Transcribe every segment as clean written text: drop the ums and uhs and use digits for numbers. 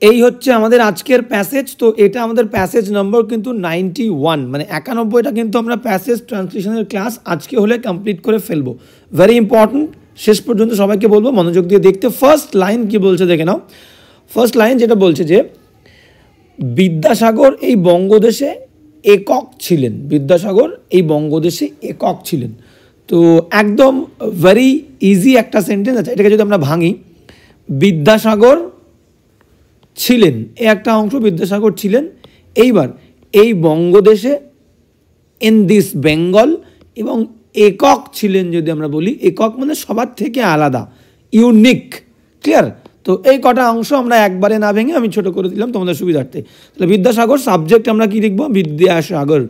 এই হচ্ছে আমাদের আজকের প্যাসেজ। তো এটা আমাদের প্যাসেজ নম্বর কিন্তু 91, মানে 91টা কিন্তু আমরা প্যাসেজ ট্রান্সলেশনের ক্লাস আজকে হলে কমপ্লিট করে ফেলবো। ভেরি ইম্পর্টেন্ট, শেষ পর্যন্ত সবাইকে বলবো মনোযোগ দিয়ে দেখতে। ফার্স্ট লাইন কি বলছে দেখে নাও। ফার্স্ট লাইন যেটা বলছে যে বিদ্যাসাগর এই বঙ্গদেশে একক ছিলেন। বিদ্যাসাগর এই বঙ্গদেশে একক ছিলেন। তো একদম ভেরি ইজি একটা সেন্টেন্স আছে। এটাকে যদি আমরা ভাঙি, বিদ্যাসাগর ছিলেন, এ একটা অংশ, বিদ্যাসাগর ছিলেন এইবার এই বঙ্গদেশে, ইন দিস বেঙ্গল, এবং একক ছিলেন যদি আমরা বলি, একক মানে সবার থেকে আলাদা, ইউনিক। ক্লিয়ার? তো এই কটা অংশ আমরা একবারে না ভেঙে আমি ছোট করে দিলাম তোমাদের সুবিধার্থে। তাহলে বিদ্যাসাগর, সাবজেক্ট আমরা কি লিখবো? বিদ্যাসাগর,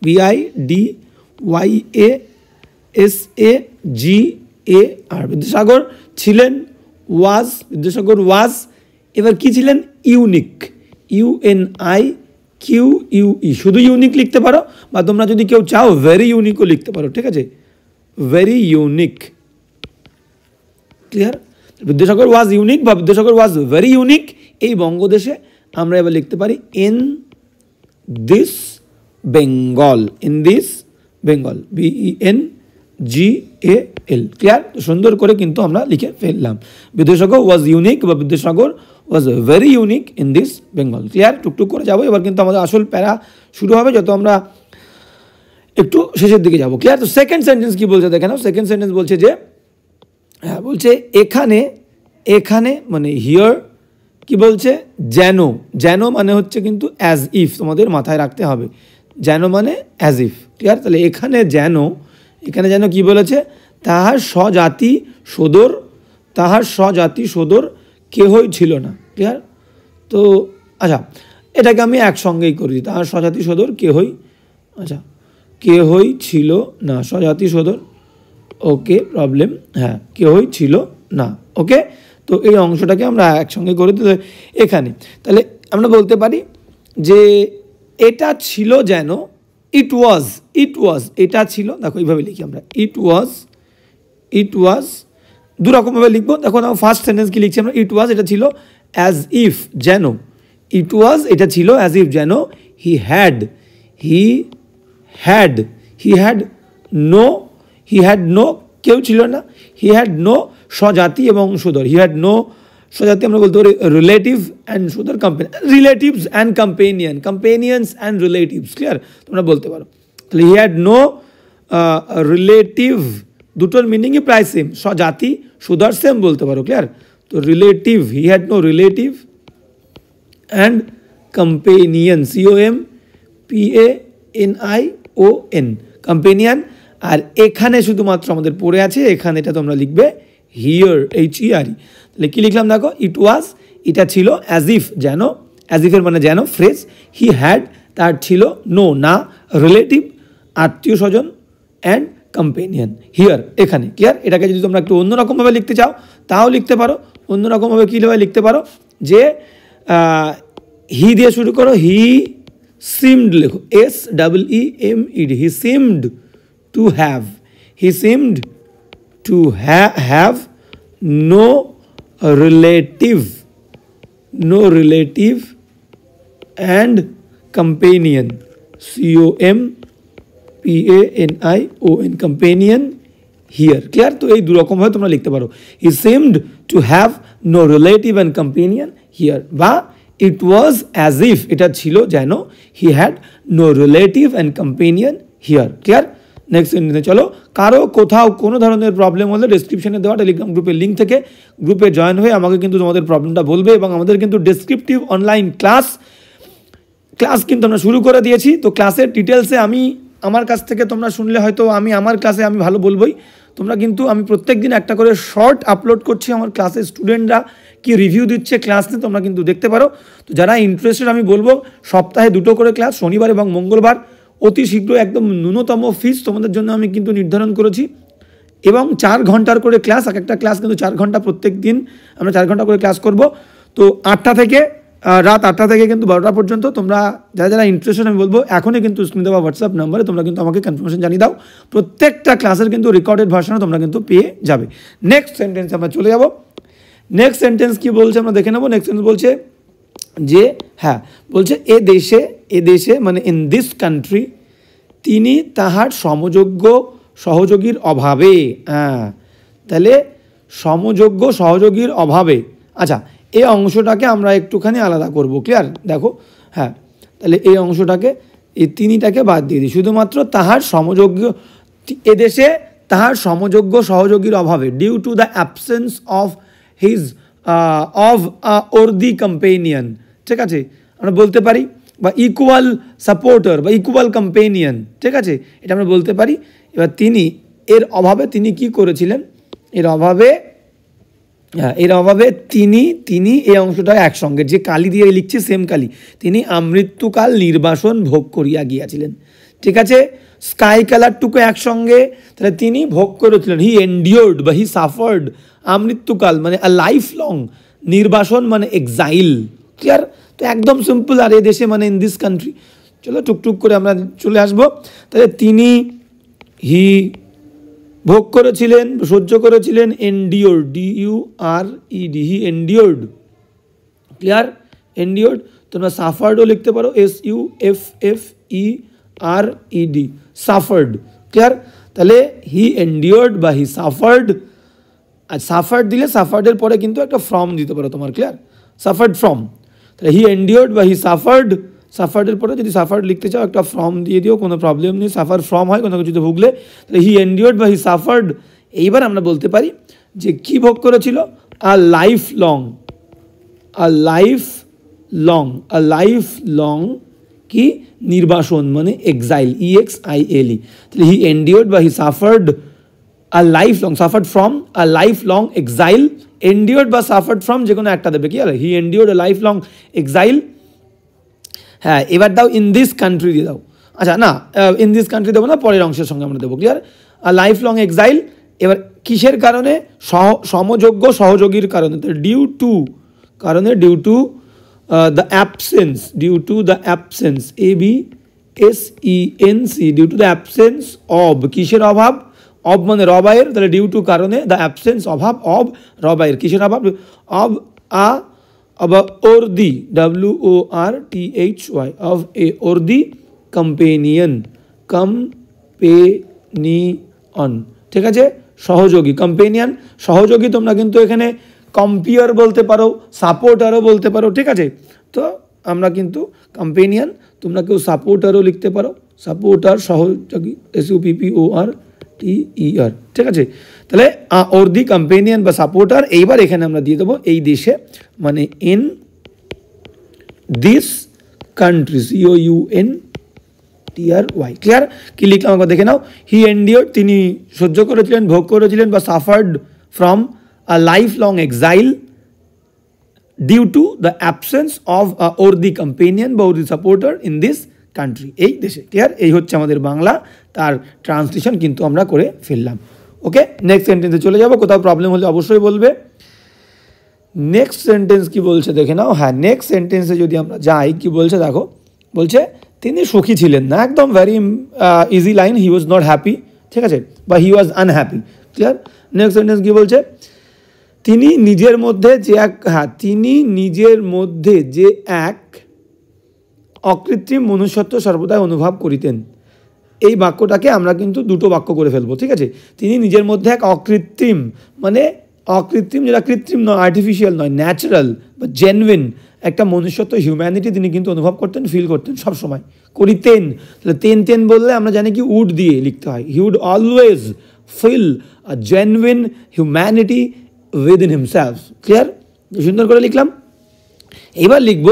BIDYASAGAR। বিদ্যাসাগর ছিলেন, ওয়াজ, বিদ্যাসাগর ওয়াজ। এবার কি ছিলেন? Unique, UNIQUE। শুধু ইউনিক লিখতে পারো, বা তোমরা যদি কেউ চাও ভেরি ইউনিকও লিখতে পারো। ঠিক আছে? Very unique. ক্লিয়ার? বিদ্যাসাগর ওয়াজ ইউনিক বা বিদ্যাসাগর ওয়াজ ভেরি ইউনিক এই বঙ্গদেশে। আমরা এবার লিখতে পারি in this Bengal, in this Bengal, BENGAL। Clear? সুন্দর করে কিন্তু আমরা লিখে ফেললাম, বিদ্যাসাগর ওয়াজ ইউনিক বা Vidyasagar was very unique in this Bengal. Clear? টুকটুক করে যাবো। এবার কিন্তু আমাদের আসল প্যারা শুরু হবে যত আমরা একটু শেষের দিকে যাবো। ক্লিয়ার? তো সেকেন্ড সেন্টেন্স কি বলছে দেখে নাও। সেকেন্ড সেন্টেন্স বলছে যে, হ্যাঁ বলছে এখানে, এখানে মানে হিয়ার, কি বলছে? যেন। যেন মানে হচ্ছে কিন্তু অ্যাজ ইফ, তোমাদের মাথায় রাখতে হবে। যেন মানে অ্যাজ ইফ। ক্লিয়ার? তাহলে এখানে যেন, এখানে যেন কি বলেছে? তাহার স্বজাতি সদর, তাহার স্বজাতি সদর কেহই ছিল না। ক্লিয়ার? তো আচ্ছা, এটাকে আমি একসঙ্গেই করি, তাহার স্বজাতি সদর কেহই, আচ্ছা কেহই ছিল না, স্বজাতি সদর, ওকে প্রবলেম, হ্যাঁ কেহই ছিল না। ওকে, তো এই অংশটাকে আমরা একসঙ্গে করে দিই এখানে। তাহলে আমরা বলতে পারি যে এটা ছিল যেন, ইট ওয়াজ, ইট ওয়াজ, এটা ছিল। দেখো এইভাবে লিখি আমরা, ইট ওয়াজ, ইট ওয়াজ দুরকমভাবে লিখবো। দেখো না, ফার্স্ট সেন্টেন্স কি লিখছি আমরা? ইট ওয়াজ, এটা ছিল, অ্যাজ ইফ, যেন। ইট ওয়াজ, এটা ছিল, অ্যাজ ইফ, যেন। He had, he had, he had no, he had no, কেউ ছিল না। হি হ্যাড নো স্বজাতি এবং সুদর, হি হ্যাড নো স্বজাতি আমরা বলতে পারি রিলেটিভ অ্যান্ড সুদর, relatives and companion, companions and relatives. Clear? তোমরা বলতে পারো। তাহলে হি হ্যাড নো রিলেটিভ, দুটোর মিনিংই প্রায় সেম, স্বজাতি সুদর সেম বলতে পারো। ক্লিয়ার? তো relative, he had no relative and companion, COMPANION, companion. আর এখানে শুধুমাত্র আমাদের পড়ে আছে, এখানে এটা তোমরা লিখবে হিয়ার, HERE। তাহলে কি লিখলাম দেখো? ইট ওয়াজ, এটা ছিল, অ্যাজ ইফ যেন, অ্যাজ ইফের মানে যেন ফ্রেজ। হি হ্যাড, তার ছিল, নো না, রিলেটিভ আত্মীয় স্বজন, অ্যান্ড কম্পেনিয়ন হিয়ার, এখানে। ক্লিয়ার? এটাকে যদি তোমরা একটু অন্যরকমভাবে লিখতে চাও তাও লিখতে পারো। অন্যরকমভাবে কীভাবে লিখতে পারো? যে হি দিয়ে শুরু করো, হি সিমড লেখো, SEEMED, he seemed to have, he seemed to have no relative, no relative and companion, COMPANION, companion here. Clear? তো এই দুরকম ভাবে তোমরা লিখতে পারো, he seemed to have no relative and companion here, বা it was as if, এটা ছিল যেন, he had no relative and companion here. Clear? Next সেন্টেন্সে চলো। কারো কোথাও কোনো ধরনের প্রবলেম হলে ডেসক্রিপশনে দেওয়া টেলিগ্রাম গ্রুপের লিঙ্ক থেকে গ্রুপে জয়েন হয়ে আমাকে কিন্তু তোমাদের প্রবলেমটা বলবে। এবং আমাদের কিন্তু ডেসক্রিপটিভ অনলাইন ক্লাস কিন্তু আমরা শুরু করে দিয়েছি। তো ক্লাসের ডিটেলসে আমি আমার কাছ থেকে তোমরা শুনলে হয়তো আমি আমার ক্লাসে আমি ভালো বলবই। তোমরা কিন্তু আমি প্রত্যেক দিন একটা করে শর্ট আপলোড করছি, আমার ক্লাসের স্টুডেন্টরা কি রিভিউ দিচ্ছে ক্লাস নিয়ে তোমরা কিন্তু দেখতে পারো। তো যারা ইন্টারেস্টেড, আমি বলবো সপ্তাহে 2টো করে ক্লাস, শনিবার এবং মঙ্গলবার। অতি শীঘ্র একদম ন্যূনতম ফিস তোমাদের জন্য আমি কিন্তু নির্ধারণ করেছি, এবং 4 ঘন্টার করে ক্লাস, এক একটা ক্লাস কিন্তু 4 ঘন্টা, প্রত্যেক দিন আমরা 4 ঘন্টা করে ক্লাস করব। তো 8টা থেকে রাত 8টা থেকে কিন্তু 12টা পর্যন্ত। তোমরা যারা যারা ইন্টারেস্টেড, আমি বলবো এখনই কিন্তু স্ক্রিনে দেওয়া হোয়াটসঅ্যাপ নাম্বারে তোমরা কিন্তু আমাকে কনফার্মেশন জানিয়ে দাও। প্রত্যেকটা ক্লাসের কিন্তু রেকর্ডেড ভার্সনও তোমরা কিন্তু পেয়ে যাবে। নেক্সট সেন্টেন্স আমরা চলে যাব। নেক্সট সেন্টেন্স কি বলছে আমরা দেখে নেব। নেক্সট সেন্টেন্স বলছে যে হ্যাঁ বলছে এ দেশে মানে ইন দিস কান্ট্রি তিনি তাহার সমযোগ্য সহযোগীর অভাবে, হ্যাঁ তাহলে সমযোগ্য সহযোগীর অভাবে, আচ্ছা এই অংশটাকে আমরা একটুখানি আলাদা করব, ক্লিয়ার? দেখো হ্যাঁ তাহলে এই অংশটাকে এই তিনিটাকে বাদ দিয়ে দিই, শুধুমাত্র তাহার সমযোগ্য এদেশে তাহার সমযোগ্য সহযোগীর অভাবে, due to the absence of his of worthy companion, ঠিক আছে আমরা বলতে পারি, বা ইকুয়াল সাপোর্টার বা ইকুয়াল কম্পেনিয়ন, ঠিক আছে এটা আমরা বলতে পারি। এবার তিনি এর অভাবে তিনি কি করেছিলেন, এর অভাবে তিনি এই অংশটা একসঙ্গে যে কালি দিয়ে লিখছে সেম কালি, তিনি আমৃত্যুকাল নির্বাসন ভোগ করিয়া গিয়াছিলেন, ঠিক আছে স্কাই কালারটুকু একসঙ্গে, তাহলে তিনি ভোগ করেছিলেন, হি এন্ডিওর্ড বা হি সাফার্ড, আমৃত্যুকাল মানে আ লাইফ লং, নির্বাসন মানে এক্সাইল, ক্লিয়ার? তো একদম সিম্পল, আর এই দেশে মানে ইন দিস কান্ট্রি। চলো টুকটুক করে আমরা চলে আসবো। তাহলে তিনি হি ভোগ করেছিলেন, সহ্য করেছিলেন, এন্ডিওর্ড, DURED, হি এন্ডিওর্ড, ক্লিয়ার? এন্ডিওর্ড, তোমরা সাফার্ডও লিখতে পারো, SUFFERED, সাফার্ড, ক্লিয়ার? তাহলে হি এন্ডিওর্ড বা হি সাফার্ড, আর সাফার্ড দিলে সাফার্ডের পরে কিন্তু একটা ফ্রম দিতে পারো তোমার, ক্লিয়ার? সাফার্ড ফ্রম, তাহলে হি এন্ডিওর্ড বা হি সাফার্ড, সাফার্ডের পরে যদি সাফার্ড লিখতে চাও একটা ফ্রম দিয়ে দিও, কোনো প্রবলেম নেই, সাফার ফ্রম হয় কোনো কিছুতে ভুগলে, তাহলে হি এন্ডিওর্ড বা হি সাফার্ড। এইবার আমরা বলতে পারি যে কি ভোগ করেছিল, আ লাইফ লং কি নির্বাসন মানে এক্সাইল, EXILE, তাহলে হি এন্ডিওর্ড বা he suffered a life long, suffered from a life long exile, endured বা সাফার্ড ফ্রম যে কোনো একটা দেবে, কি আর he endured a life long exile. হ্যাঁ এবার দাও ইন দিস কান্ট্রি দিয়ে দাও, আচ্ছা না ইন দিস কান্ট্রি দেবো না, পরের অংশের সঙ্গে আমরা দেবো, ক্লিয়ার? আর লাইফ লং এক্সাইল, এবার কিসের কারণে, সমযোগ্য সহযোগীর কারণে, তো due to the absence, ABSENC, due to the absence of, কিসের অভাব, অব মানে রবায়ের, তাহলে ডিউ টু কারণে, দ্য অ্যাবসেন্স অভাব অব রবায়ের, কিসের অভাব, of worthy, WORTHY, of a worthy companion, ঠিক আছে সহযোগী, কম্পেনিয়ন সহযোগী, তোমরা কিন্তু এখানে কম্পিয়ার বলতে পারো, সাপোর্টারও বলতে পারো, ঠিক আছে? তো আমরা কিন্তু কম্পেনিয়ন, তোমরা কেউ সাপোর্টারও লিখতে পারো, সাপোর্টার সহযোগী, SUPPORTER, ঠিক আছে? তাহলে ওর্দি কম্পেনিয়ন বা সাপোর্টার। এইবার এখানে আমরা দিয়ে দেবো এই দেশে মানে in this country, COUNTRY, clear? কি লিখলাম একবার দেখে নাও, হি এন্ডিওর্ড তিনি সহ্য করেছিলেন, ভোগ করেছিলেন, বা suffered from a life long exile due to the absence of worthy companion বা worthy supporter in this country, এই দেশে, ক্লিয়ার? এই হচ্ছে আমাদের বাংলা, তার ট্রান্সলেশন কিন্তু আমরা করে ফেললাম। ওকে, নেক্সট সেন্টেন্সে চলে যাবো, কোথাও প্রবলেম হলে অবশ্যই বলবে। নেক্সট সেন্টেন্স কি বলছে দেখে নাও। হ্যাঁ নেক্সট সেন্টেন্সে যদি আমরা যাই, কি বলছে দেখো, বলছে তিনি সুখী ছিলেন না, একদম very easy line, he was not happy, ঠিক আছে, বা he was unhappy, clear? Next sentence কি বলছে, তিনি নিজের মধ্যে যে এক অকৃত্রিম মনুষ্যত্ব সর্বদাই অনুভব করিতেন। এই বাক্যটাকে আমরা কিন্তু দুটো বাক্য করে ফেলবো, ঠিক আছে? তিনি নিজের মধ্যে এক অকৃত্রিম, মানে অকৃত্রিম যেটা কৃত্রিম নয়, আর্টিফিশিয়াল নয়, ন্যাচারাল বা জেনুইন একটা মনুষ্যত্ব, হিউম্যানিটি তিনি কিন্তু অনুভব করতেন, ফিল করতেন সবসময়, করিতেন। তাহলে তেন বললে আমরা জানি কি উড দিয়ে লিখতে হয়, he would always feel a genuine humanity within himself, clear? সুন্দর করে লিখলাম। এবার লিখব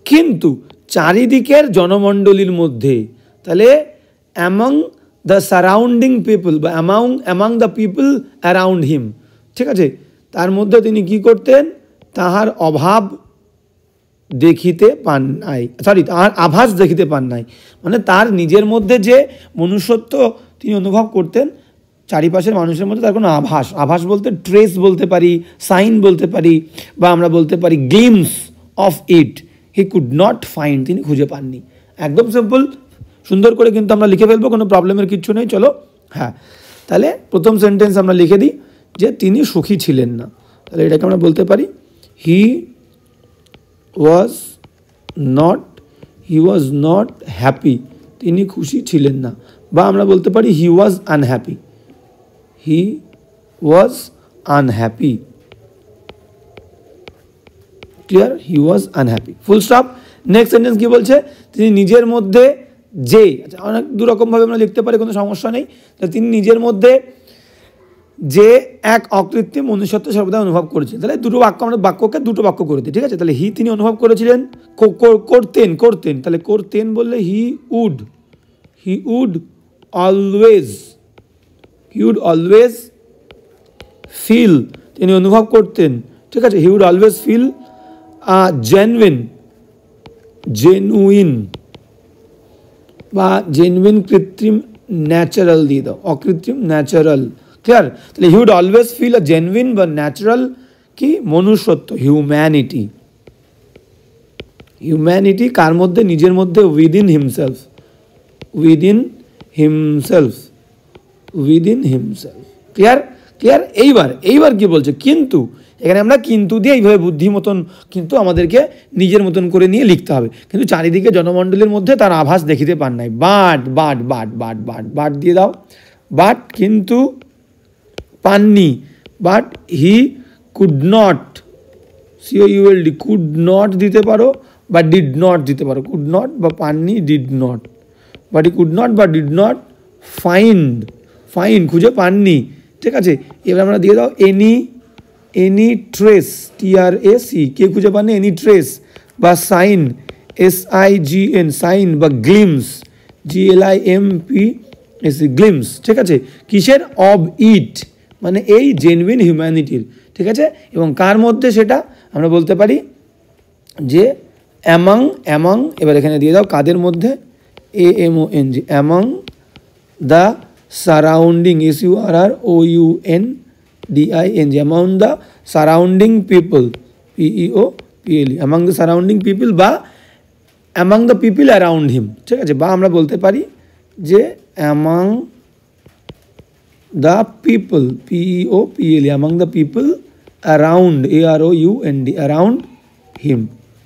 কিন্তু চারিদিকের জনমণ্ডলীর মধ্যে, তাহলে অ্যামং দ্য সারাউন্ডিং পিপল বা among the people around him, ঠিক আছে? তার মধ্যে তিনি কি করতেন, তাহার অভাব দেখিতে পান নাই, তাহার আভাস দেখিতে পান নাই, মানে তার নিজের মধ্যে যে মনুষ্যত্ব তিনি অনুভব করতেন, চারিপাশের মানুষের মধ্যে তার কোনো আভাস বলতে ট্রেস বলতে পারি, সাইন বলতে পারি, বা আমরা বলতে পারি glimpse of it, he could not find, তিনি খুঁজে পাননি। একদম সিম্পল, সুন্দর করে কিন্তু আমরা লিখে ফেলবো, কোনো প্রবলেমের কিচ্ছু নেই। চলো হ্যাঁ, তাহলে প্রথম সেন্টেন্স আমরা লিখে দিই যে তিনি সুখী ছিলেন না, তাহলে এটাকে আমরা বলতে পারি he was not he was not happy, তিনি খুশি ছিলেন না। বা আমরা বলতে পারি he was unhappy, he was unhappy. Clear? He was unhappy, full stop. Next sentence কি বলছে? তিনি নিজের মধ্যে যে, আচ্ছা অনেক দুরকমভাবে আমরা লিখতে পারি, কোনো সমস্যা নেই। তিনি নিজের মধ্যে যে এক অকৃত্রিম মনুষ্যত্ব সর্বদা অনুভব করেছেন। তাহলে দুটো বাক্য, আমরা বাক্যকে দুটো বাক্য করে দিই, ঠিক আছে? তাহলে হি তিনি অনুভব করেছিলেন, করতেন, তাহলে করতেন বললে হি উড অলওয়েজ ফিল, তিনি অনুভব করতেন, ঠিক আছে? He would always feel genuine বা জেনুইন, কৃত্রিম, ন্যাচারাল দিয়ে দাও, অকৃত্রিম, ন্যাচারাল। ক্লিয়ার? তাহলে he would always feel a genuine বা ন্যাচারাল কি মনুষ্যত্ব, হিউম্যানিটি কার মধ্যে? নিজের মধ্যে, উইদিন হিমসেলফ। ক্লিয়ার? এইবার কি বলছে? কিন্তু এখানে আমরা কিন্তু দিয়ে এইভাবে বুদ্ধি মতন কিন্তু আমাদেরকে নিজের মতন করে নিয়ে লিখতে হবে, কিন্তু চারিদিকে জনমণ্ডলের মধ্যে তার আভাস দেখিতে পান নাই। বাট দিয়ে দাও, বাট কিন্তু পাননি, but he could not, COULD, could not দিতে পারো বা ডিড নট দিতে পারো। কুড নট বা পাননি, did not, but he could not বা ডিড নট ফাইন্ড, খুঁজে পাননি, ঠিক আছে? এবার আমরা দিয়ে দাও এনি ট্রেস, TRAC, কে খুঁজে পাননি? এনি ট্রেস বা সাইন, SIGN, সাইন বা গ্লিমস, GLIMPS, গ্লিমস, ঠিক আছে? কিসের? অব ইট, মানে এই জেনুইন হিউম্যানিটির, ঠিক আছে? এবং কার মধ্যে সেটা? আমরা বলতে পারি যে অ্যামাং, এবার এখানে দিয়ে দাও কাদের মধ্যে? AMONG, among the surrounding, SURROUNDING, among the surrounding people, PEOPLE, among the surrounding people বা among the people around him, ঠিক আছে? বা আমরা বলতে পারি যে among the people, PEOPLE, among the people around, AROUND, around him.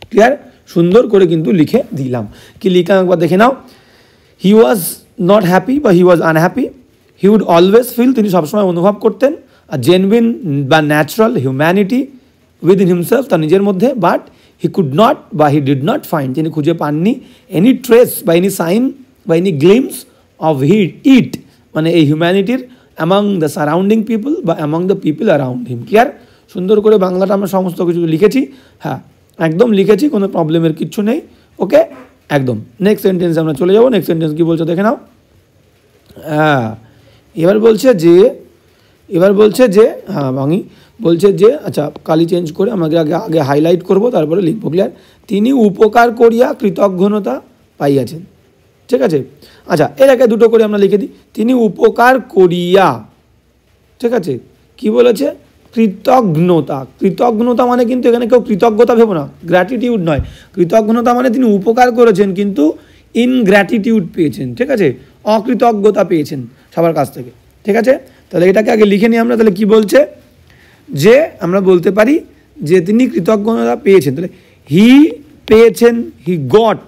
Clear? সুন্দর করে কিন্তু লিখে দিলাম। কি লিখলাম একবার দেখে নাও। হি ওয়াজ নট হ্যাপি বা he was unhappy, he would always feel, তিনি সবসময় অনুভব করতেন, আর জেনুইন বা ন্যাচারাল হিউম্যানিটি উইদিন হিমসেলফ, তার নিজের মধ্যে, বাট হি কুড নট বা হি ডিড নট ফাইন্ড, তিনি খুঁজে পাননি, এনি ট্রেস বা এনি সাইন বা এনি গ্লিমস অফ ইট, মানে এই হিউম্যানিটির, অ্যামাং দ্য সারাউন্ডিং পিপল বা among the people around him. Clear? সুন্দর করে বাংলাটা আমরা সমস্ত কিছু লিখেছি, হ্যাঁ একদম লিখেছি, কোনো প্রবলেমের কিচ্ছু নেই। ওকে, একদম। নেক্সট সেন্টেন্স আমরা চলে যাবো। নেক্সট সেন্টেন্স কী বলছে দেখে নাও। হ্যাঁ, এবার বলছে যে হ্যাঁ ভাঙি বলছে যে, আচ্ছা কালি চেঞ্জ করে আমাকে আগে হাইলাইট করব, তারপরে লিখবো। ক্লিয়ার? তিনি উপকার করিয়া কৃতজ্ঞতা পাইয়াছেন, ঠিক আছে? আচ্ছা এর আগে দুটো করে আমরা লিখে দিই। তিনি উপকার করিয়া, ঠিক আছে? কি বলেছে? কৃতজ্ঞতা মানে কিন্তু এখানে কেউ কৃতজ্ঞতা ভেবো না, গ্র্যাটিটিউড নয়। কৃতজ্ঞতা মানে তিনি উপকার করেছেন কিন্তু ইনগ্র্যাটিটিউড পেয়েছেন, ঠিক আছে? অকৃতজ্ঞতা পেয়েছেন সবার কাছ থেকে, ঠিক আছে? তাহলে এটাকে আগে লিখে নিই আমরা। তাহলে কি বলছে? যে আমরা বলতে পারি যে তিনি কৃতজ্ঞতা পেয়েছেন। তাহলে হি পেয়েছেন, হি গট,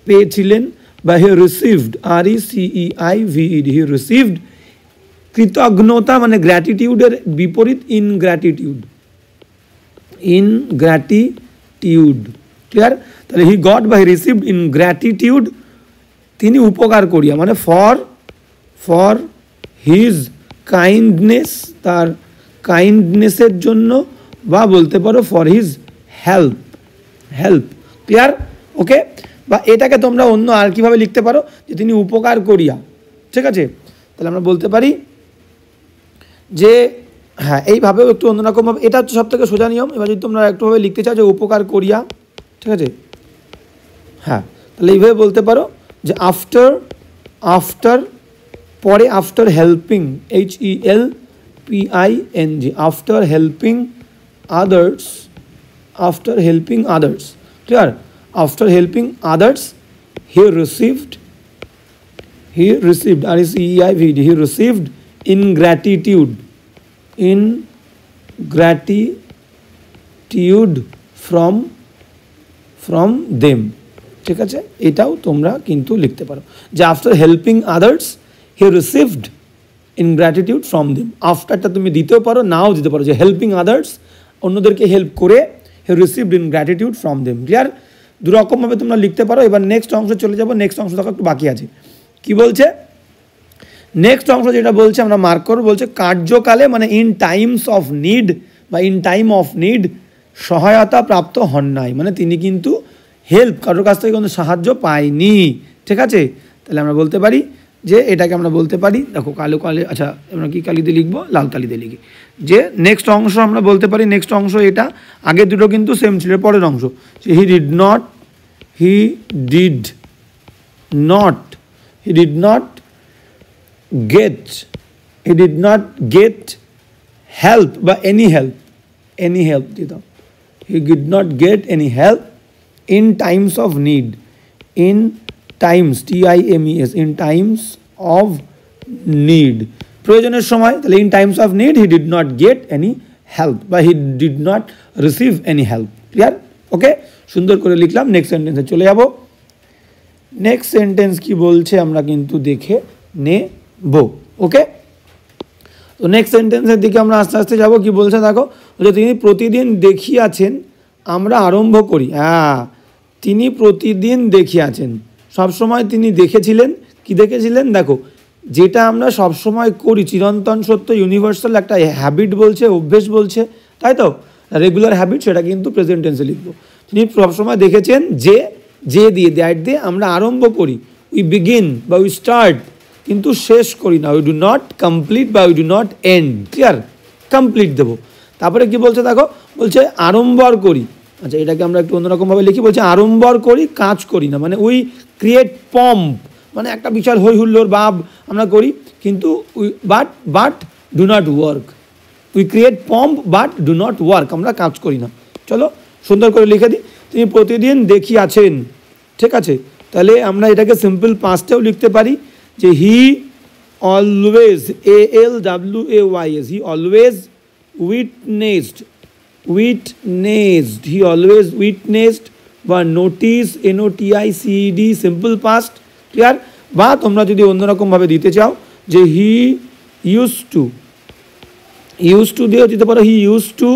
পেয়েছিলেন, বা হি রিসিভড, RECEIVED, হি রিসিভড। কৃতজ্ঞতা মানে গ্র্যাটিটিউডের বিপরীত ইনগ্র্যাটিটিউড, ক্লিয়ার? তাহলে হি গট বা হি রিসিভড ইনগ্র্যাটিটিউড, তিনি উপকার করিয়া মানে ফর হিজ কাইন্ডনেস, তার কাইন্ডনেসের জন্য, বা বলতে পারো ফর হিজ হেল্প। ক্লিয়ার? ওকে, বা এটাকে তোমরা অন্য আর কীভাবে লিখতে পারো যে তিনি উপকার করিয়া, ঠিক আছে? তাহলে আমরা বলতে পারি যে হ্যাঁ এইভাবেও একটু অন্যরকমভাবে, এটা হচ্ছে সব থেকে সোজা নিয়ম। এবার যদি তোমরা একটুভাবে লিখতে চাও যে উপকার করিয়া, ঠিক আছে? হ্যাঁ, তাহলে এইভাবে বলতে পারো যে আফটার পরে, after helping, HELPING, after helping others, clear? After helping others he received, RECEIVED, he received ingratitude from them, ঠিক আছে, এটাও তোমরা কিন্তু লিখতে পারো যে after helping others he received ingratitude from them. আফটারটা তুমি দিতেও পারো, নাও দিতে পারো, যে হেল্পিং আদার্স অন্যদেরকে হেল্প করে he received ingratitude from them. Clear? দুরকমভাবে তোমরা লিখতে পারো। এবার নেক্সট অংশ চলে যাবো। নেক্সট অংশ দেখো একটু বাকি আছে। কি বলছে নেক্সট অংশ? যেটা বলছে আমরা মার্ক করব, বলছে কার্যকালে মানে ইন টাইমস অফ নিড বা ইন টাইম অফ নিড সহায়তা প্রাপ্ত হন নাই, মানে তিনি কিন্তু হেল্প কারোর কাছ থেকে কিন্তু সাহায্য পায়নি। ঠিক আছে, তাহলে আমরা বলতে পারি যে এটাকে আমরা বলতে পারি, দেখো কালো কালি, আচ্ছা আমরা কি কালি দিয়ে লিখবো, লাল কালি দিয়ে লিখি, যে নেক্সট অংশ আমরা বলতে পারি, নেক্সট অংশ এটা, আগের দুটো কিন্তু সেম ছিল, পরের অংশ যে he did not get help বা এনি হেল্প দিয়ে দাও, he did not get any help in times of need, in times, TIMES, in times of need, প্রয়োজনের সময়। তাহলে in times of need he did not get any help বা he did not receive any help। Clear? Okay, সুন্দর করে লিখলাম। Next সেন্টেন্সে চলে যাব। নেক্সট সেন্টেন্স কি বলছে আমরা কিন্তু দেখে নেব। ওকে, তো নেক্সট সেন্টেন্সের দিকে আমরা আস্তে আস্তে যাব। কি বলছে দেখো, যে তিনি প্রতিদিন দেখিয়াছেন আমরা আরম্ভ করি। হ্যাঁ, তিনি প্রতিদিন দেখিয়াছেন, সবসময় তিনি দেখেছিলেন। কি দেখেছিলেন? দেখো, যেটা আমরা সবসময় করি, চিরন্তন সত্য, ইউনিভার্সাল একটা হ্যাবিট বলছে, অভ্যেস বলছে, তাই তো, রেগুলার হ্যাবিট, সেটা কিন্তু প্রেজেন্ট টেন্সে লিখবো। তিনি সবসময় দেখেছেন যে দিয়ে দ্যাট দিয়ে আমরা আরম্ভ করি, উই বিগিন বা উই স্টার্ট, কিন্তু শেষ করি না, উই ডু নট কমপ্লিট বা we do not end. Clear? Complete দেবো। তারপরে কি বলছে দেখো, বলছে আড়ম্বর করি। আচ্ছা, এটাকে আমরা একটু অন্যরকমভাবে লিখি, বলছে আড়ম্বর করি, কাজ করি না, মানে উই ক্রিয়েট পম্প, মানে একটা বিশাল হই হুল্লোড় ভাব আমরা করি, কিন্তু but do not work. We create pomp but do not work, আমরা কাজ করি না। চলো সুন্দর করে লিখে দিই, তিনি প্রতিদিন দেখিয়াছেন। ঠিক আছে, তাহলে আমরা এটাকে সিম্পল পাস্টেও লিখতে পারি যে he always, ALWAYS, he always witnessed, he always witnessed বা notice, NOTICED, simple past. Clear? বা তোমরা যদি অন্যরকমভাবে দিতে চাও যে হি ইউজ টু দিয়েও দিতে পারো, he use to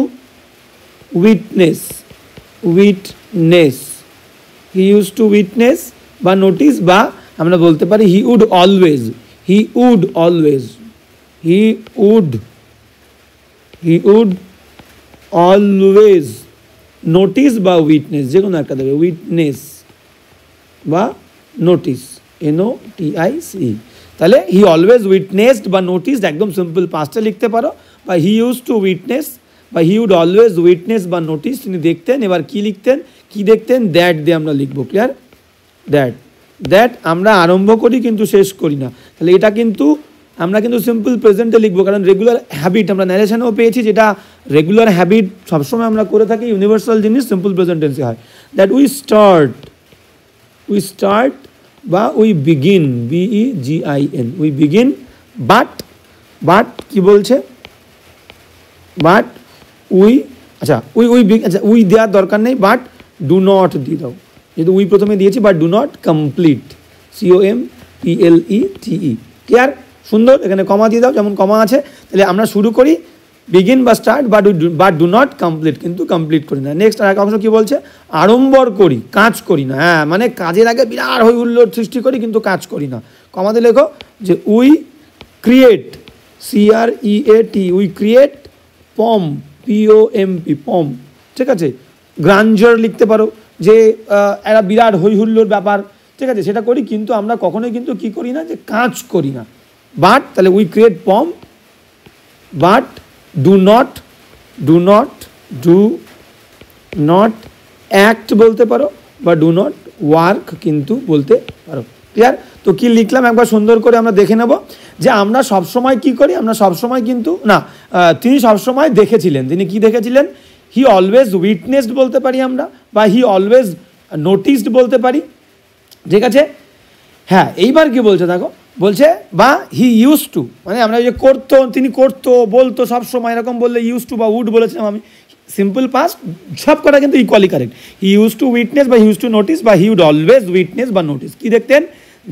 witness, he use to witness বা নোটিস, বা আমরা বলতে পারি হি উড অলওয়েজ নোটিস বা উইটনেস, যে কোনো একটা দেবে, উইটনেস বা নোটিস, NOTICE। তাহলে হি অলওয়েজ উইটনেসড বা নোটিসড একদম সিম্পল পাস্টে লিখতে পারো, বা হি ইউজ টু উইটনেস বা হি উড অলওয়েজ উইটনেস বা নোটিস, তিনি দেখতেন। এবার কি লিখতেন, কি দেখতেন, দ্যাট দিয়ে আমরা লিখবো। ক্লিয়ার? দ্যাট আমরা আরম্ভ করি কিন্তু শেষ করি না। তাহলে এটা কিন্তু আমরা কিন্তু সিম্পল প্রেজেন্টে লিখবো, কারণ রেগুলার হ্যাবিট আমরা ন্যারেশনেও পেয়েছি, যেটা রেগুলার হ্যাবিট সবসময় আমরা করে থাকি, ইউনিভার্সাল জিনিস সিম্পল প্রেজেন্ট টেন্সে হয়। দ্যাট উই স্টার্ট বা we begin, BEGIN, we begin, but কি বলছে, বাট উই, আচ্ছা উই দেওয়ার দরকার নেই, বাট ডু নট দিয়ে দাও, যেহেতু উই প্রথমে দিয়েছি, but do not complete, COMPLETE। Clear? সুন্দর, এখানে কমা দিয়ে দাও, যেমন কমা আছে। তাহলে আমরা শুরু করি বিগিন বা start, but do not complete, কিন্তু কমপ্লিট করি না। নেক্সট আর এক অংশ কী বলছে, আড়ম্বর করি, কাজ করি না। হ্যাঁ, মানে কাজের আগে বিরাট হই হুল্লোড় সৃষ্টি করি, কিন্তু কাজ করি না। কমাতে লেখো যে we create, CREAT, we create pomp, POMP, pomp. ঠিক আছে, গ্রাঞ্জার লিখতে পারো, যে একটা বিরাট হই হুল্লোড় ব্যাপার, ঠিক আছে, সেটা করি, কিন্তু আমরা কখনোই কিন্তু কী করি না, যে কাজ করি না। বাট, তাহলে we create pomp, but do not act বলতে পারো, বা ডু নট ওয়ার্ক কিন্তু বলতে পারো। ক্লিয়ার? তো কি লিখলাম একবার সুন্দর করে আমরা দেখে নেব, যে আমরা সবসময় কি করি, আমরা সবসময় কিন্তু না, তিনি সবসময় দেখেছিলেন। তিনি কি দেখেছিলেন, হি অলওয়েজ উইটনেসড বলতে পারি আমরা, বা হি অলওয়েজ নোটিসড বলতে পারি। ঠিক আছে? হ্যাঁ, এইবার কি বলছে দেখো, বলছে বা হি ইউজ টু, মানে আমরা যে করতো, তিনি করতো, বলতো সবসময়, এরকম বললে ইউজ টু বা উড বলেছিলাম আমি, সিম্পল পাস্ট সব কটা কিন্তু equally correct. He use to witness বা হি ইউজ টু নোটিস বা হি উড অলওয়েজ উইটনেস বা নোটিস। কী দেখতেন?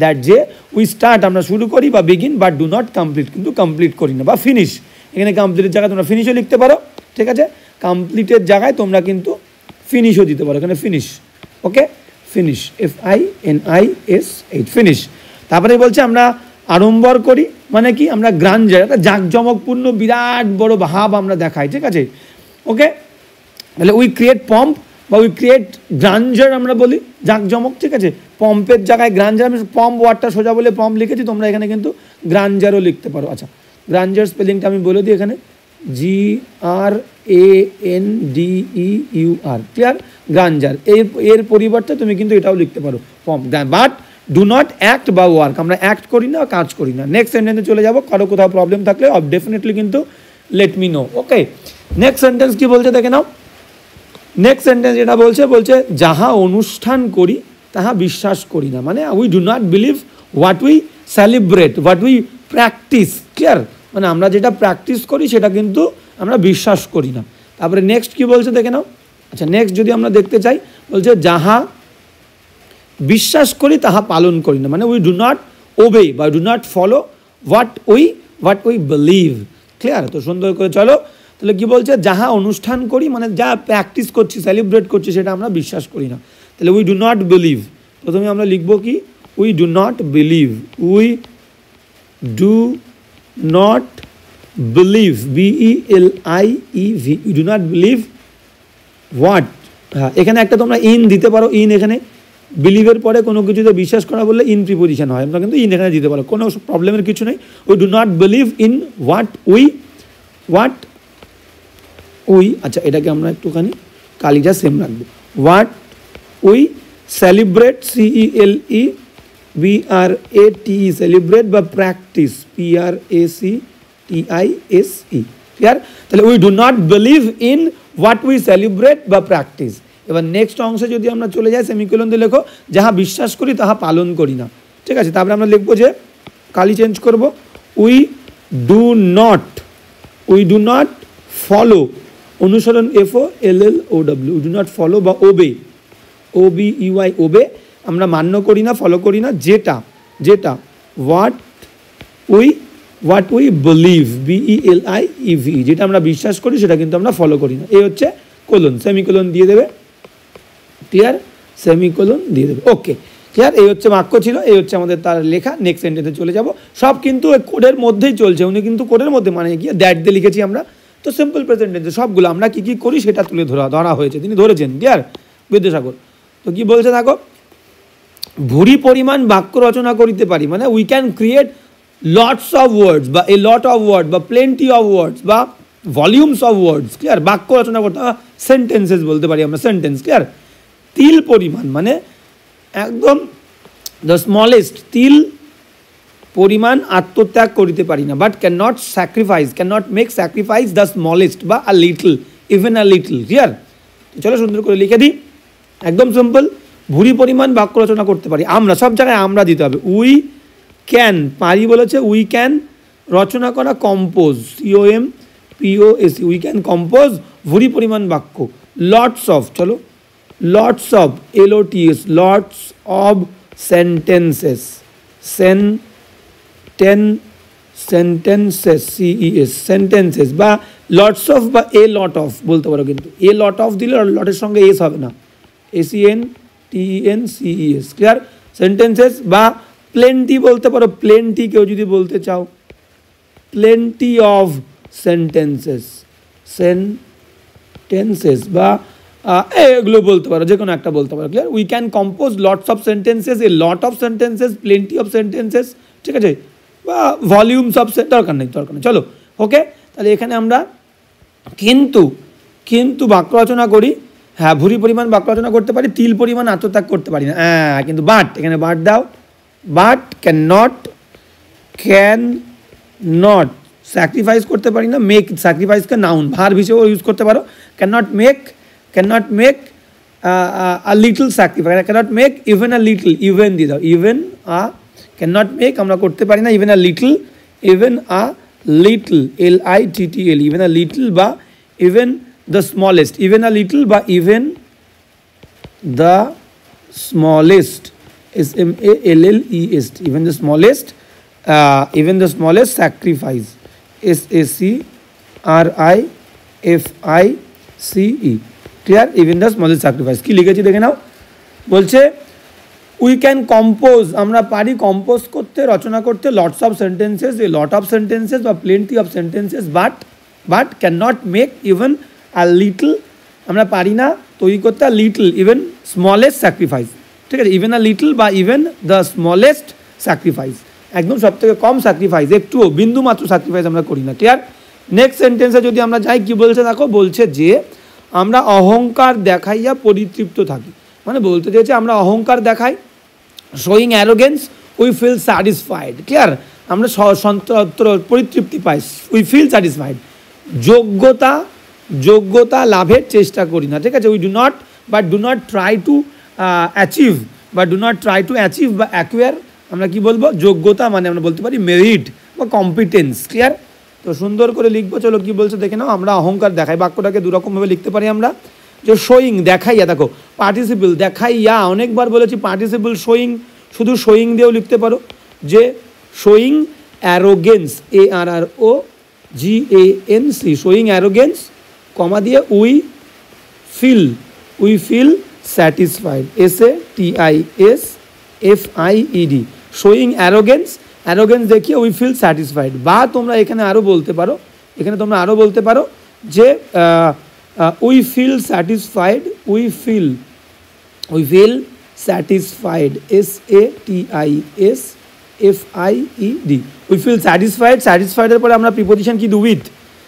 দ্যাট যে উই স্টার্ট আমরা শুরু করি বা begin but do not complete, কিন্তু কমপ্লিট করি না। বা ফিনিশ, এখানে কমপ্লিটের জায়গায় তোমরা ফিনিশও লিখতে পারো, ঠিক আছে? কমপ্লিটের জায়গায় তোমরা কিন্তু ফিনিশও দিতে পারো, এখানে finish, okay? Finish, FINISH, finish. তারপরে বলছে আমরা আড়ম্বর করি, মানে কি? আমরা গ্রান্ডার, একটা জাঁকজমকপূর্ণ বিরাট বড় ভাব আমরা দেখাই, ঠিক আছে? ওকে, তাহলে উই ক্রিয়েট পম্প বা উই ক্রিয়েট গ্রান্ডার, আমরা বলি জাঁকজমক, ঠিক আছে? পম্পের জায়গায় গ্রান্ডার, আমি পম্প ওয়ার্ডটা সোজা বলে পম্প লিখেছি, তোমরা এখানে কিন্তু গ্রান্ডারও লিখতে পারো। আচ্ছা, গ্রান্ডার স্পেলিংটা আমি বলে দিই, এখানে GRANDEUR, ক্লিয়ার? গ্রান্ডার, এর পরিবর্তে তুমি কিন্তু এটাও লিখতে পারো pomp. But do not act বা ওয়ার্ক, আমরা অ্যাক্ট করি না, কাজ করি না। নেক্সট সেন্টেন্সে চলে যাবো। কারো কোথাও প্রবলেম থাকলে ডেফিনেটলি কিন্তু লেট মি নো, ওকে? নেক্সট সেন্টেন্স কি বলছে দেখে নাও। নেক্সট সেন্টেন্স যেটা বলছে যাহা অনুষ্ঠান করি তাহা বিশ্বাস করি না, মানে we do not believe what we celebrate, what we practice, clear? মানে আমরা যেটা প্র্যাকটিস করি সেটা কিন্তু আমরা বিশ্বাস করি না। তারপরে নেক্সট কি বলছে দেখে নাও। আচ্ছা, নেক্সট যদি আমরা দেখতে চাই, বলছে যাহা বিশ্বাস করি তাহা পালন করি না, মানে উই ডু নট ওবে বা do not follow what we believe, clear? তো সুন্দর করে চলো, তাহলে কি বলছে? যাহা অনুষ্ঠান করি, মানে যা প্র্যাকটিস করছি, সেলিব্রেট করছি, সেটা আমরা বিশ্বাস করি না। তাহলে উই ডু নট বিলিভ, প্রথমে আমরা লিখবো কি? We do not believe, we do not believe, BELIEV, we do not believe what. হ্যাঁ, এখানে একটা তোমরা ইন দিতে পারো, ইন এখানে বিলিভের পরে কোনো কিছুতে বিশ্বাস করা বললে ইন প্রিপোজিশন হয়, আমরা কিন্তু ইন এখানে দিতে পারো, কোনো প্রবলেমের কিছু নেই। We do not believe in what we, আচ্ছা এটাকে আমরা একটুখানি কালিটা সেম রাখবো, what we celebrate, CELEBRATE, celebrate বা প্র্যাকটিস, PRACTISE, ক্লিয়ার? তাহলে we do not believe in what we celebrate বা প্র্যাকটিস। এবার নেক্সট অংশে যদি আমরা চলে যাই, সেমিকোলন দিয়ে লেখো যাহা বিশ্বাস করি তাহা পালন করি না, ঠিক আছে? তারপরে আমরা লিখবো যে কালি চেঞ্জ করবো, উই ডু নট ফলো, অনুসরণ, FOLLOW, we do not follow বা ওবে, OBEY, ওবে, আমরা মান্য করি না, ফলো করি না, যেটা হোয়াট উই বিলিভ, BELIEV, যেটা আমরা বিশ্বাস করি সেটা কিন্তু আমরা ফলো করি না। এই হচ্ছে কোলন, সেমিকোলন দিয়ে দেবে, ক্লিয়ার? সেমিকোলন দিয়ে দেবে, ওকে, ক্লিয়ার? এই হচ্ছে বাক্য ছিল, এই হচ্ছে আমাদের তার লেখা। নেক্সট সেন্টেন্সে চলে যাব। সব কিন্তু কোডের মধ্যেই চলছে, উনি কিন্তু কোডের মধ্যে, মানে কি দ্যাট দিয়ে লিখেছি আমরা, তো সিম্পল প্রেজেন্ট টেন্সে সবগুলো আমরা কী কী করি সেটা তুলে ধরা হয়েছে, তিনি ধরেছেন, ক্লিয়ার? বিদ্যাসাগর। তো কি বলছে দেখো, ভুরি পরিমাণ বাক্য রচনা করিতে পারি, মানে we can create lots of words বা এ লট অফ ওয়ার্ড বা প্লেন্টি অফ ওয়ার্ডস বা ভলিউমস অফ ওয়ার্ডস, ক্লিয়ার? বাক্য রচনা করতে, সেন্টেন্সেস বলতে পারি আমরা, সেন্টেন্স, ক্লিয়ার? তিল পরিমাণ, মানে একদম দ্য স্মলেস্ট, তিল পরিমাণ আত্মত্যাগ করিতে পারি না, but can not make sacrifice the smallest বা a little, even a little, clear? চলো সুন্দর করে লিখে দিই, একদম সিম্পল। ভুরি পরিমাণ বাক্য রচনা করতে পারি আমরা, সব জায়গায় আমরা দিতে হবে। উই ক্যান, পারি বলেছে, উই ক্যান রচনা করা, compose, COMPOSE, we can compose ভুরি পরিমাণ বাক্য। লটস অফ, চলো, lots of, LOTS, lots of sentences, sentences বা লটস অফ বা এ লট অফ বলতে পারো, কিন্তু এ লট অফ দিলে লটের সঙ্গে এস হবে না, SENTENCES, ক্লিয়ার? সেন্টেন্সেস বা প্লেন্টি বলতে পারো, প্লেন্টি কেউ যদি বলতে চাও, প্লেন্টি অফ সেন্টেন্সেস বা এগুলো বলতে পারো, যে কোনো একটা বলতে পারো, clear? We can compose lots of sentences, A lot of sentences, plenty of sentences, ঠিক আছে? বা ভলিউমস অফ, দরকার নেই, চলো, ওকে? তাহলে এখানে আমরা কিন্তু বাক্য রচনা করি, হ্যাঁ, ভুরি পরিমাণ বাক্য রচনা করতে পারি, তিল পরিমাণ আত্মত্যাগ করতে পারি না, হ্যাঁ, কিন্তু বাট, এখানে বাট দাও, বাট ক্যান নট স্যাক্রিফাইস করতে পারি না, মেক, স্যাক্রিফাইসকে নাউন ভার্ব হিসেবেও ইউজ করতে পারো, can not make a little sacrifice, can not make even a little, even দিয়ে দাও, even a, can not make আমরা করতে পারি না, even a little, LITTL, even a little বা even the smallest, even a little বা even the smallest, SMALLEST, even the smallest sacrifice, SACRIFICE, clear? Even the smallest sacrifice. কি লিখেছি দেখে নাও, বলছে উই ক্যান কম্পোজ, আমরা পারি কম্পোজ করতে, রচনা করতে, lots of sentences, lot of sentences বা plenty of sentences, but can not make even a little, আমরা পারি না তৈরি করতে a little even smallest sacrifice, ঠিক আছে? ইভেন আ লিটল বা ইভেন দ্য স্মলেস্ট স্যাক্রিফাইস, একদম সব থেকে কম স্যাক্রিফাইস, একটুও বিন্দু মাত্র স্যাক্রিফাইস আমরা করি না, ক্লিয়ার? নেক্সট সেন্টেন্সে যদি আমরা যাই, কি বলছে দেখো, বলছে যে আমরা অহংকার দেখাইয়া পরিতৃপ্ত থাকি, মানে বলতে চাইছে আমরা অহংকার দেখাই, showing arrogance we feel satisfied, clear? আমরা পরিতৃপ্তি পাই, উই ফিল স্যাটিসফাইড। যোগ্যতা লাভের চেষ্টা করি না, ঠিক আছে? We do not try to achieve বা অ্যাকুয়ার, আমরা কি বলবো, যোগ্যতা মানে আমরা বলতে পারি মেরিট বা কম্পিটেন্স, ক্লিয়ার? তো সুন্দর করে লিখবো, চলো কি বলছে দেখে নাও। আমরা অহংকার দেখাই, বাক্যটাকে দুরকমভাবে লিখতে পারি আমরা, যে শোয়িং দেখাইয়া, দেখো পার্টিসিপল দেখাইয়া, অনেকবার বলেছি পার্টিসিপল শোয়িং, শুধু শোয়িং দিয়েও লিখতে পারো, যে showing arrogance, AROGANC, showing arrogance, comma দিয়ে we feel satisfied, SATISFIED, showing arrogance দেখিয়ে উই ফিল স্যাটিসফাইড। বা তোমরা এখানে আরও বলতে পারো, যে we feel satisfied, we feel satisfied, SATISFIED, we feel স্যাটিসফাইডের পরে আমরা প্রিপোজিশন কি, উইথ,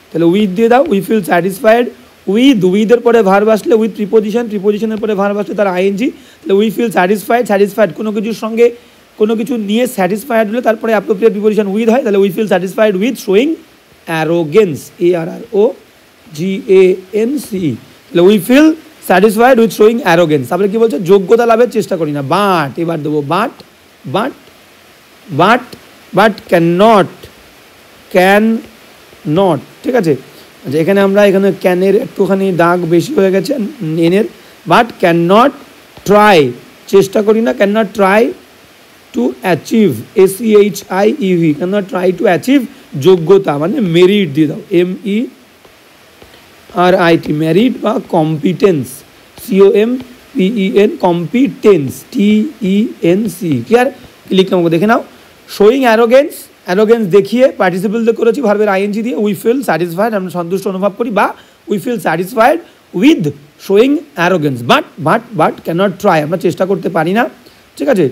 তাহলে উইথ দিয়ে দাও, উই ফিল স্যাটিসফাইড উইথের পরে ভার্ব আসলে উইথ প্রিপোজিশনের পরে ভার্ব আসলে তার ING, তাহলে উই ফিল স্যাটিসফাইড কোনো কিছুর সঙ্গে কোনো কিছু নিয়ে স্যাটিসফাইড হলে তারপরে অ্যাপ্রোপ্রিয়েট প্রিপোজিশন উইথ হয়, তাহলে we feel satisfied with showing arrogance, ARROGANC, তাহলে we feel satisfied with showing arrogance. তারপরে কি বলছে, যোগ্যতা লাভের চেষ্টা করি না, বাট, এবার দেবো বাট ক্যান নট, ঠিক আছে? আচ্ছা, এখানে ক্যানের একটুখানি দাগ বেশি হয়ে গেছে এনের, বাট ক্যান নট ট্রাই, চেষ্টা করি না, can not try to achieve, SEHIEV, can not try to achieve যোগ্যতা মানে মেরিট দিয়ে দাও, MERIT, মেরিট বা competence, COMPEN, competence, TENC, clear? লিখলাম দেখে নাও, শোয়িং অ্যারোগেন্স দেখিয়ে পার্টিসিপল দিয়ে করেছি, ভার্বের ING দিয়ে, উই ফিল স্যাটিসফাইড, আমরা সন্তুষ্ট অনুভব করি, বা we feel satisfied with showing arrogance, but can not try, আমরা চেষ্টা করতে পারি না, ঠিক আছে?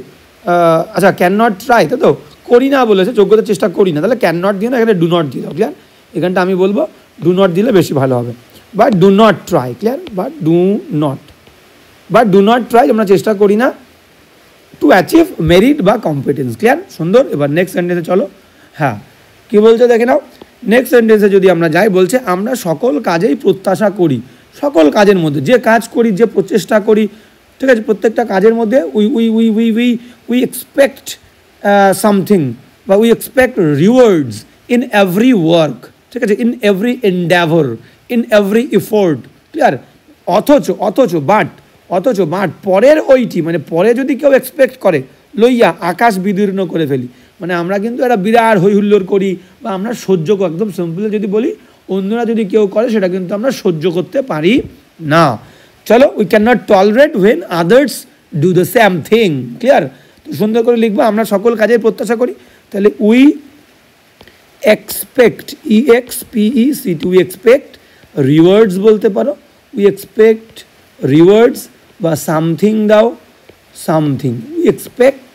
আচ্ছা, ক্যান নট ট্রাই, তাই তো, করি না বলেছে, যোগ্যতা চেষ্টা করি না, তাহলে ক্যান নট দিয়ে না, এখানে ডু নট দিয়ে দাও, ক্লিয়ার? এখানটা আমি বলবো ডু নট দিলে বেশি ভালো হবে, but do not try, clear? But do not try, আমরা চেষ্টা করি না টু অ্যাচিভ মেরিট বা কম্পিটেন্স, ক্লিয়ার? সুন্দর। এবার নেক্সট সেন্টেন্সে চলো। হ্যাঁ, কি বলছে দেখে নাও, নেক্সট সেন্টেন্সে যদি আমরা যাই, বলছে আমরা সকল কাজেই প্রত্যাশা করি, সকল কাজের মধ্যে যে কাজ করি, যে প্রচেষ্টা করি, ঠিক আছে, প্রত্যেকটা কাজের মধ্যে উই এক্সপেক্ট সামথিং, বা we expect rewards in every work, ঠিক আছে, in every endeavour, in every effort, clear? অথচ বাট পরের ওইটি, মানে পরে যদি কেউ এক্সপেক্ট করে, লইয়া আকাশ বিদীর্ণ করে ফেলি, মানে আমরা কিন্তু একটা বিরাট হৈহুল্লোড় করি, বা আমরা সহ্য, একদম সিম্পল যদি বলি, অন্যরা যদি কেউ করে সেটা কিন্তু আমরা সহ্য করতে পারি না। চলো, we can not tolerate when others do the same thing, clear? তো সুন্দর করে লিখবো, আমরা সকল কাজের প্রত্যাশা করি, তাহলে we expect, EXPECT, we expect rewards বলতে পারো, উই এক্সপেক্ট রিওয়ার্ডস, বা সামথিং দাও, something, we expect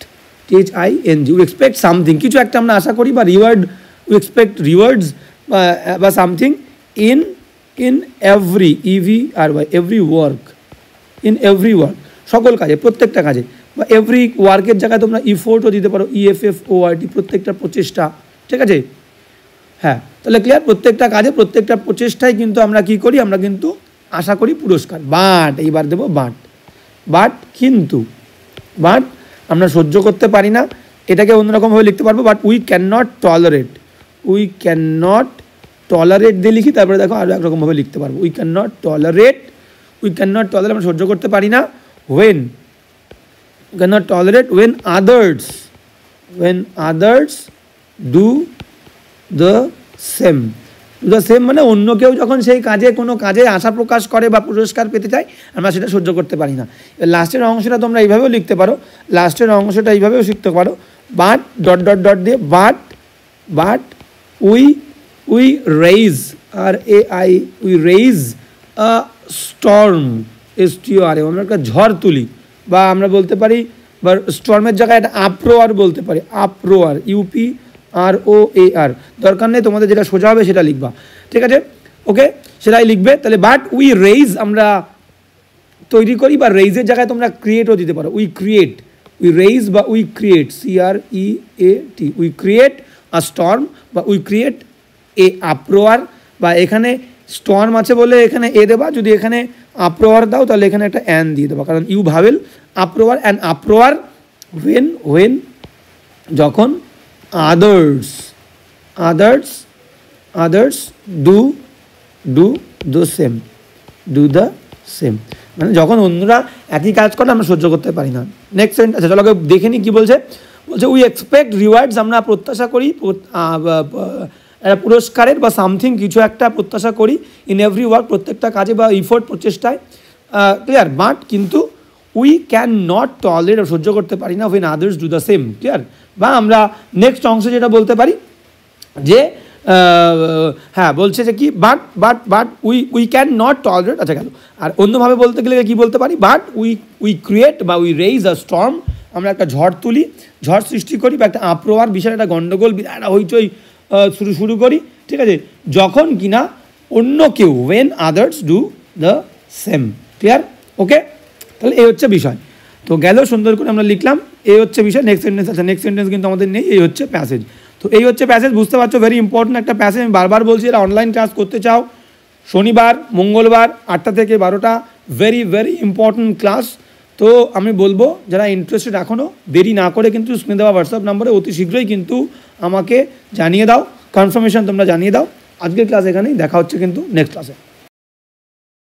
THING, we expect something, কিছু একটা আমরা আশা করি, বা রিওয়ার্ড, উই এক্সপেক্ট রিওয়ার্ডস বা something in every, EVRY, every work, in every work, সকল কাজে, প্রত্যেকটা কাজে, বা এভরি ওয়ার্কের জায়গায় তোমরা ইফোর্টও দিতে পারো, EFFORT, প্রত্যেকটা প্রচেষ্টা, ঠিক আছে? হ্যাঁ, তাহলে ক্লিয়ার? প্রত্যেকটা কাজে, প্রত্যেকটা প্রচেষ্টায় কিন্তু আমরা কি করি, আমরা কিন্তু আশা করি পুরস্কার, বাট, এইবার দেবো কিন্তু আমরা সহ্য করতে পারি না, এটাকে অন্যরকমভাবে লিখতে পারবো, but we can not tolerate দিয়ে লিখি, তারপরে দেখো আরও একরকমভাবে লিখতে পারবো। উই ক্যান নট টলারেট আমরা সহ্য করতে পারি না। When can not tolerate when others do the same. মানে অন্য কেউ যখন সেই কাজে কোনো কাজে আশা প্রকাশ করে বা পুরস্কার পেতে চায়, আমরা সেটা সহ্য করতে পারি না। লাস্টের অংশটা তোমরা এইভাবেও লিখতে পারো, এইভাবেও শিখতে পারো, বাট ডট ডট ডট দিয়ে but we raise we raise a storm STORM, আমরা একটা ঝড় তুলি, বা আমরা বলতে পারি বা স্টর্মের জায়গায় একটা আপ্রোয়ার বলতে পারি, UPROAR। দরকার নেই, তোমাদের যেটা সোজা হবে সেটা লিখবা, ঠিক আছে? ওকে, সেটাই লিখবে। তাহলে বাট উই রেইজ আমরা তৈরি করি, বা রেইজের জায়গায় তোমরা ক্রিয়েটও দিতে পারো, উই রেইজ বা we create CREAT, we create a storm বা উই ক্রিয়েট এ আপ্রোয়ার, বা এখানে স্টর্ম আছে বলে এখানে এ দেবা, যদি এখানে আপ্রোয়ার দাও তাহলে এখানে একটা অ্যান দিয়ে দেবা, কারণ ইউ ভাবেল আপ্রোয়ার অ্যান্ড আপ্রোয়ার ওয়েন যখন আদার্স ডু দ্য সেম, মানে যখন অন্যরা একই কাজ করে আমরা সহ্য করতে পারি না। নেক্সট সেন্টেন্স, আচ্ছা চলো দেখে নিই কী বলছে। উই এক্সপেক্ট রিওয়ার্ডস, আমরা প্রত্যাশা করি পুরস্কারের বা সামথিং কিছু একটা প্রত্যাশা করি, ইন এভরি ওয়ার্ক প্রত্যেকটা কাজে বা ইফোর্ট প্রচেষ্টায়, ক্লিয়ার। বাট কিন্তু উই ক্যান নট টলারেট, সহ্য করতে পারি না, when others do the same, clear. বা আমরা নেক্সট অংশে যেটা বলতে পারি যে হ্যাঁ বলছে যে কি but we can not tolerate, আচ্ছা গেল। আর অন্যভাবে বলতে গেলে কি বলতে পারি, বাট উই ক্রিয়েট বা উই রেইজ আ স্টর্ম, আমরা একটা ঝড় তুলি, ঝড় সৃষ্টি করি, বা একটা আপ্রোয়ার বিশাল একটা গণ্ডগোল বিরাট হইচই শুরু করি, ঠিক আছে, যখন কিনা অন্য কেউ, when others do the same, clear. Okay, তাহলে এই হচ্ছে বিষয়। তো গেল, সুন্দর করে আমরা লিখলাম, এই হচ্ছে বিষয়। নেক্সট সেন্টেন্স, আচ্ছা নেক্সট সেন্টেন্স কিন্তু আমাদের নেই, এই হচ্ছে প্যাসেজ। তো এই হচ্ছে প্যাসেজ, বুঝতে পারছো, ভেরি ইম্পর্টেন্ট একটা প্যাসেজ। আমি বারবার বলছি, এরা অনলাইন ক্লাস করতে চাও, শনিবার মঙ্গলবার 8টা থেকে 12টা, ভেরি ইম্পর্টেন্ট ক্লাস। তো আমি বলবো যারা ইন্টারেস্টেড এখনও, দেরি না করে কিন্তু স্ক্রিনে দেওয়া হোয়াটসঅ্যাপ নম্বরে অতি শীঘ্রই কিন্তু আমাকে জানিয়ে দাও, কনফার্মেশন তোমরা জানিয়ে দাও। আজকের ক্লাস এখানেই, দেখা হচ্ছে কিন্তু নেক্সট ক্লাসে।